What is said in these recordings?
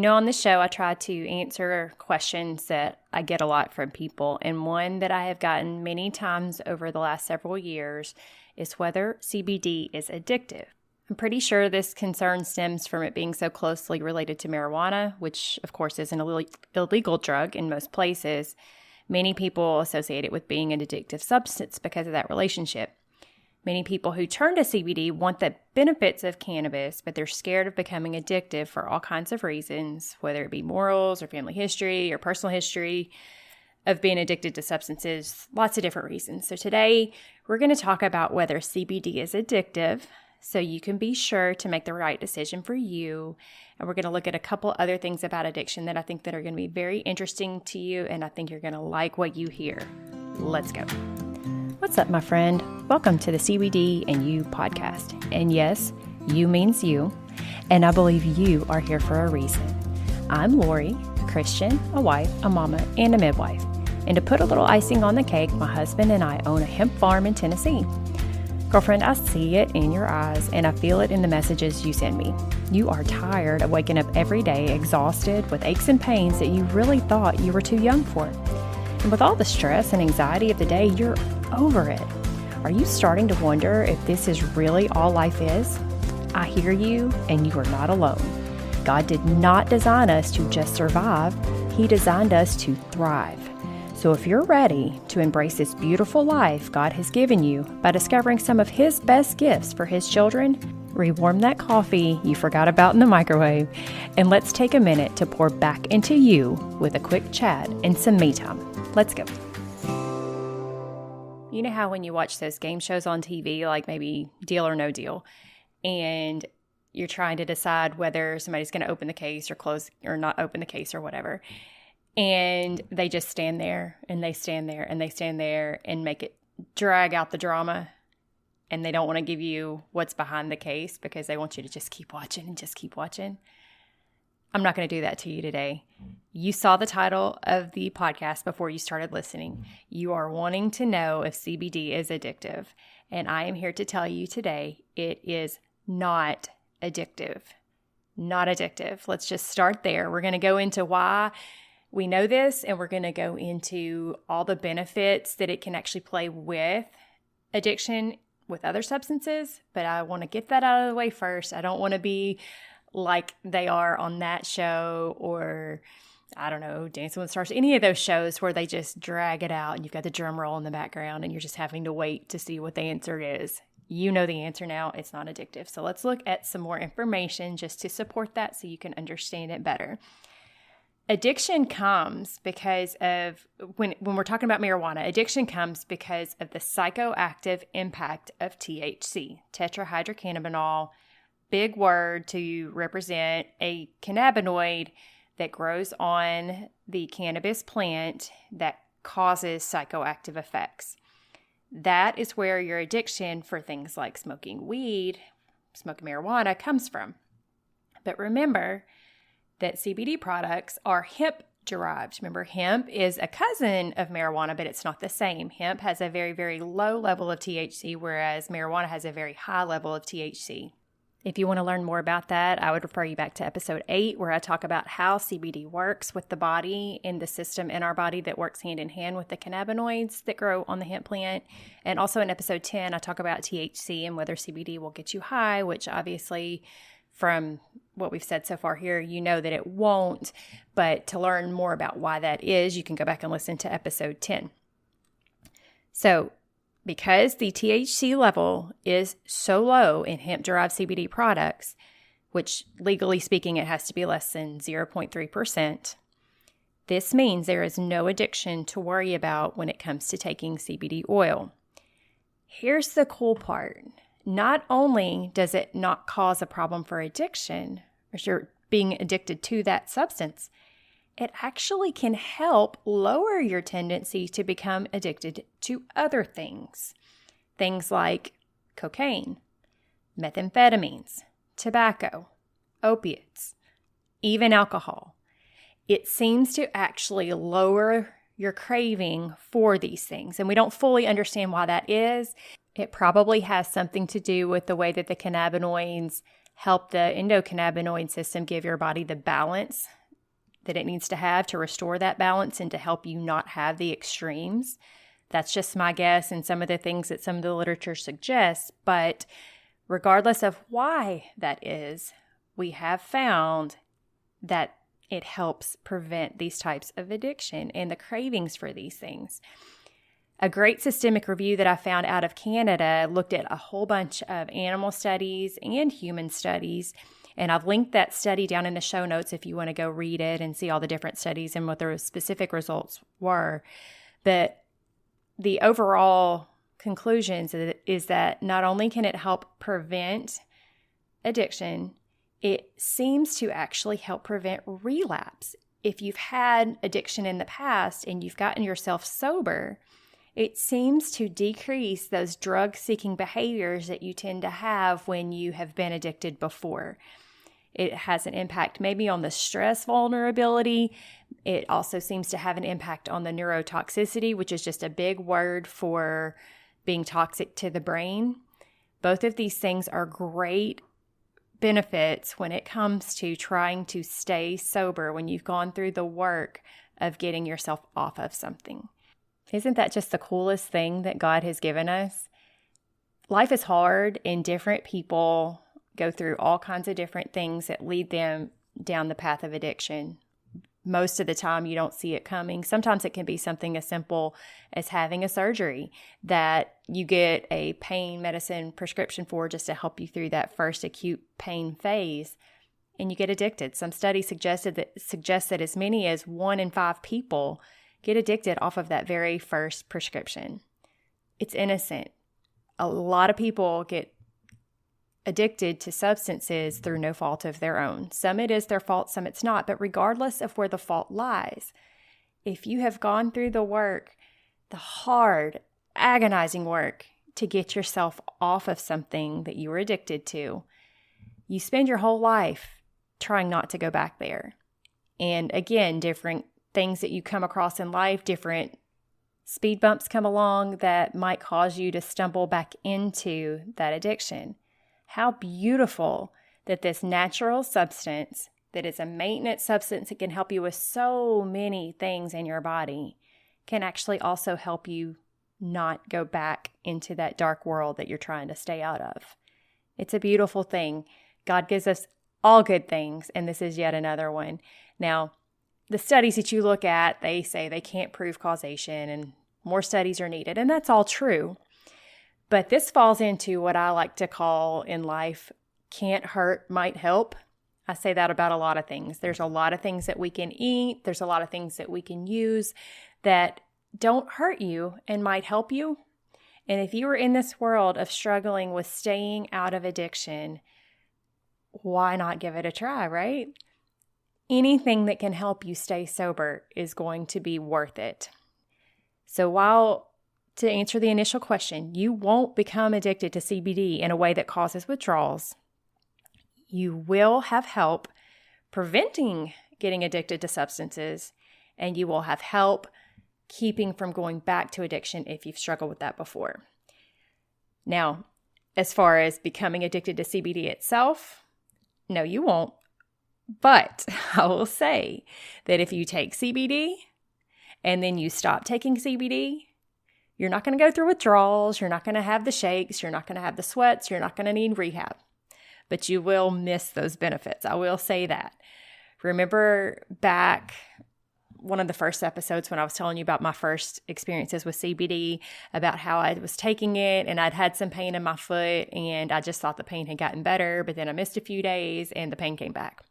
On the show, I try to answer questions that I get a lot from people. And one that I have gotten many times over the last several years is whether CBD is addictive. I'm pretty sure this concern stems from it being so closely related to marijuana, which of course is an illegal drug in most places. Many people associate it with being an addictive substance because of that relationship. Many people who turn to CBD want the benefits of cannabis, but they're scared of becoming addictive for all kinds of reasons, whether it be morals or family history or personal history of being addicted to substances, lots of different reasons. So today we're going to talk about whether CBD is addictive so you can be sure to make the right decision for you. And we're going to look at a couple other things about addiction that I think that are going to be very interesting to you, and I think you're going to like what you hear. Let's go. What's up, my friend? Welcome to the CBD and You podcast. And yes, you means you, and I believe you are here for a reason. I'm Lori, a Christian, a wife, a mama, and a midwife. And to put a little icing on the cake, my husband and I own a hemp farm in Tennessee. Girlfriend, I see it in your eyes, and I feel it in the messages you send me. You are tired of waking up every day exhausted with aches and pains that you really thought you were too young for. And with all the stress and anxiety of the day, you're over it. Are you starting to wonder if this is really all life is? I hear you, and you are not alone. God did not design us to just survive. He designed us to thrive. So if you're ready to embrace this beautiful life God has given you by discovering some of His best gifts for His children, rewarm that coffee you forgot about in the microwave, and let's take a minute to pour back into you with a quick chat and some me time. Let's go. You know how when you watch those game shows on TV, like maybe Deal or No Deal, and you're trying to decide whether somebody's going to open the case or close or not open the case or whatever, and they just stand there and they stand there and they stand there and make it drag out the drama, and they don't want to give you what's behind the case because they want you to just keep watching and just keep watching. I'm not going to do that to you today. You saw the title of the podcast before you started listening. You are wanting to know if CBD is addictive. And I am here to tell you today it is not addictive. Not addictive. Let's just start there. We're going to go into why we know this, and we're going to go into all the benefits that it can actually play with addiction with other substances. But I want to get that out of the way first. I don't want to be like they are on that show, or I don't know, Dancing with the Stars, any of those shows where they just drag it out and you've got the drum roll in the background and you're just having to wait to see what the answer is. You know the answer now. It's not addictive. So let's look at some more information just to support that so you can understand it better. Addiction comes because of, when we're talking about marijuana, addiction comes because of the psychoactive impact of THC, tetrahydrocannabinol. Big word to represent a cannabinoid that grows on the cannabis plant that causes psychoactive effects. That is where your addiction for things like smoking weed, smoking marijuana comes from. But remember that CBD products are hemp derived. Remember, hemp is a cousin of marijuana, but it's not the same. Hemp has a very, very low level of THC, whereas marijuana has a very high level of THC. If you want to learn more about that, I would refer you back to episode 8, where I talk about how CBD works with the body and the system in our body that works hand in hand with the cannabinoids that grow on the hemp plant. And also in episode 10, I talk about THC and whether CBD will get you high, which obviously from what we've said so far here, you know that it won't. But to learn more about why that is, you can go back and listen to episode 10. So because the THC level is so low in hemp-derived CBD products, which legally speaking it has to be less than 0.3%, this means there is no addiction to worry about when it comes to taking CBD oil. Here's the cool part. Not only does it not cause a problem for addiction, or you're being addicted to that substance, it actually can help lower your tendency to become addicted to other things. Things like cocaine, methamphetamines, tobacco, opiates, even alcohol. It seems to actually lower your craving for these things. And we don't fully understand why that is. It probably has something to do with the way that the cannabinoids help the endocannabinoid system give your body the balance that it needs to have to restore that balance and to help you not have the extremes. That's just my guess and some of the things that some of the literature suggests. But regardless of why that is, we have found that it helps prevent these types of addiction and the cravings for these things. A great systemic review that I found out of Canada looked at a whole bunch of animal studies and human studies. And I've linked that study down in the show notes if you want to go read it and see all the different studies and what the specific results were. But the overall conclusions is that not only can it help prevent addiction, it seems to actually help prevent relapse. If you've had addiction in the past and you've gotten yourself sober, it seems to decrease those drug-seeking behaviors that you tend to have when you have been addicted before. It has an impact maybe on the stress vulnerability. It also seems to have an impact on the neurotoxicity, which is just a big word for being toxic to the brain. Both of these things are great benefits when it comes to trying to stay sober when you've gone through the work of getting yourself off of something. Isn't that just the coolest thing that God has given us? Life is hard and different people go through all kinds of different things that lead them down the path of addiction. Most of the time, you don't see it coming. Sometimes it can be something as simple as having a surgery that you get a pain medicine prescription for just to help you through that first acute pain phase, and you get addicted. Some studies suggest that as many as 1 in 5 people get addicted off of that very first prescription. It's innocent. A lot of people get addicted to substances through no fault of their own. Some it is their fault, some it's not. But regardless of where the fault lies, if you have gone through the work, the hard, agonizing work to get yourself off of something that you were addicted to, you spend your whole life trying not to go back there. And again, different things that you come across in life, different speed bumps come along that might cause you to stumble back into that addiction. How beautiful that this natural substance that is a maintenance substance that can help you with so many things in your body can actually also help you not go back into that dark world that you're trying to stay out of. It's a beautiful thing. God gives us all good things, and this is yet another one. Now, the studies that you look at, they say they can't prove causation and more studies are needed, and that's all true. But this falls into what I like to call in life, can't hurt, might help. I say that about a lot of things. There's a lot of things that we can eat. There's a lot of things that we can use that don't hurt you and might help you. And if you were in this world of struggling with staying out of addiction, why not give it a try, right? Anything that can help you stay sober is going to be worth it. So to answer the initial question, you won't become addicted to CBD in a way that causes withdrawals. You will have help preventing getting addicted to substances, and you will have help keeping from going back to addiction if you've struggled with that before. Now, as far as becoming addicted to CBD itself, no, you won't. But I will say that if you take CBD and then you stop taking CBD, you're not going to go through withdrawals. You're not going to have the shakes. You're not going to have the sweats. You're not going to need rehab. But you will miss those benefits. I will say that. Remember back one of the first episodes when I was telling you about my first experiences with CBD, about how I was taking it and I'd had some pain in my foot and I just thought the pain had gotten better, but then I missed a few days and the pain came back.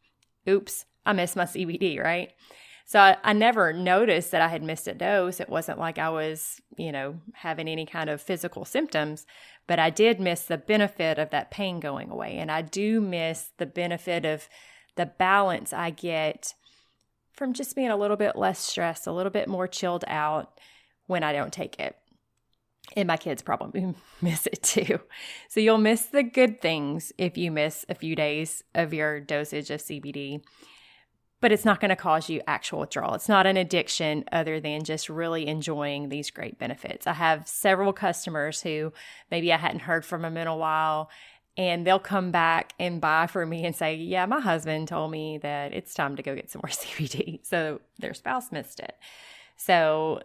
Oops, I missed my CBD, right? So I never noticed that I had missed a dose. It wasn't like I was, having any kind of physical symptoms, but I did miss the benefit of that pain going away. And I do miss the benefit of the balance I get from just being a little bit less stressed, a little bit more chilled out when I don't take it. And my kids probably miss it too. So you'll miss the good things if you miss a few days of your dosage of CBD. But it's not going to cause you actual withdrawal. It's not an addiction other than just really enjoying these great benefits. I have several customers who maybe I hadn't heard from them in a while, and they'll come back and buy from me and say, yeah, my husband told me that it's time to go get some more CBD. So their spouse missed it. So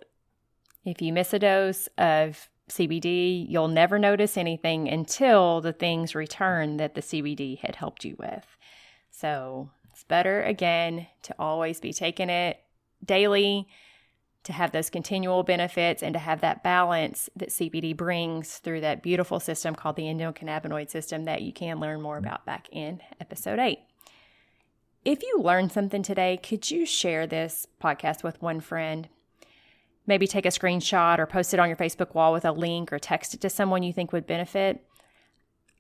if you miss a dose of CBD, you'll never notice anything until the things return that the CBD had helped you with. So it's better, again, to always be taking it daily, to have those continual benefits, and to have that balance that CBD brings through that beautiful system called the endocannabinoid system that you can learn more about back in episode 8. If you learned something today, could you share this podcast with one friend? Maybe take a screenshot or post it on your Facebook wall with a link, or text it to someone you think would benefit.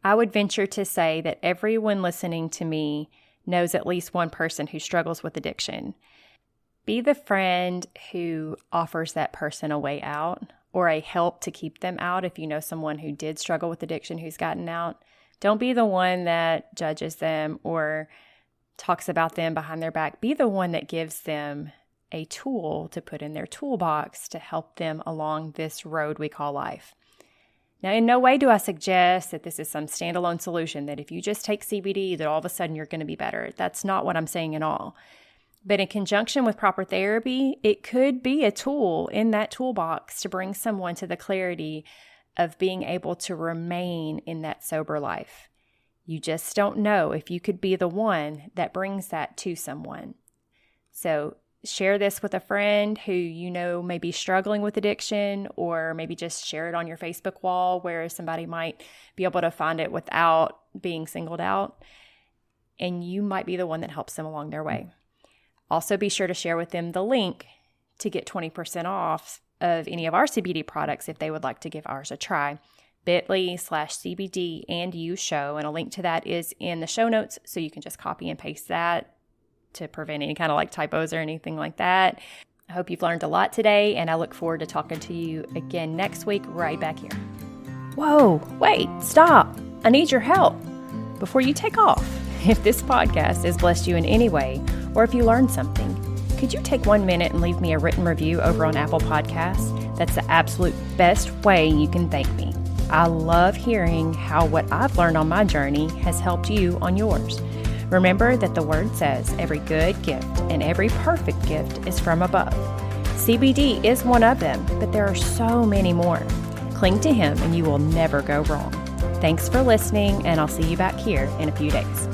I would venture to say that everyone listening to me knows at least one person who struggles with addiction. Be the friend who offers that person a way out or a help to keep them out if you know someone who did struggle with addiction who's gotten out. Don't be the one that judges them or talks about them behind their back. Be the one that gives them a tool to put in their toolbox to help them along this road we call life. Now, in no way do I suggest that this is some standalone solution, that if you just take CBD, that all of a sudden you're going to be better. That's not what I'm saying at all. But in conjunction with proper therapy, it could be a tool in that toolbox to bring someone to the clarity of being able to remain in that sober life. You just don't know if you could be the one that brings that to someone. So share this with a friend who you know may be struggling with addiction, or maybe just share it on your Facebook wall where somebody might be able to find it without being singled out, and you might be the one that helps them along their way. Also, be sure to share with them the link to get 20% off of any of our CBD products if they would like to give ours a try. bit.ly/CBD and you show, and a link to that is in the show notes, so you can just copy and paste that to prevent any kind of like typos or anything like that. I hope you've learned a lot today, and I look forward to talking to you again next week right back here. Whoa, wait, stop. I need your help. Before you take off, if this podcast has blessed you in any way, or if you learned something, could you take 1 minute and leave me a written review over on Apple Podcasts? That's the absolute best way you can thank me. I love hearing how what I've learned on my journey has helped you on yours. Remember that the word says every good gift and every perfect gift is from above. CBD is one of them, but there are so many more. Cling to him and you will never go wrong. Thanks for listening, and I'll see you back here in a few days.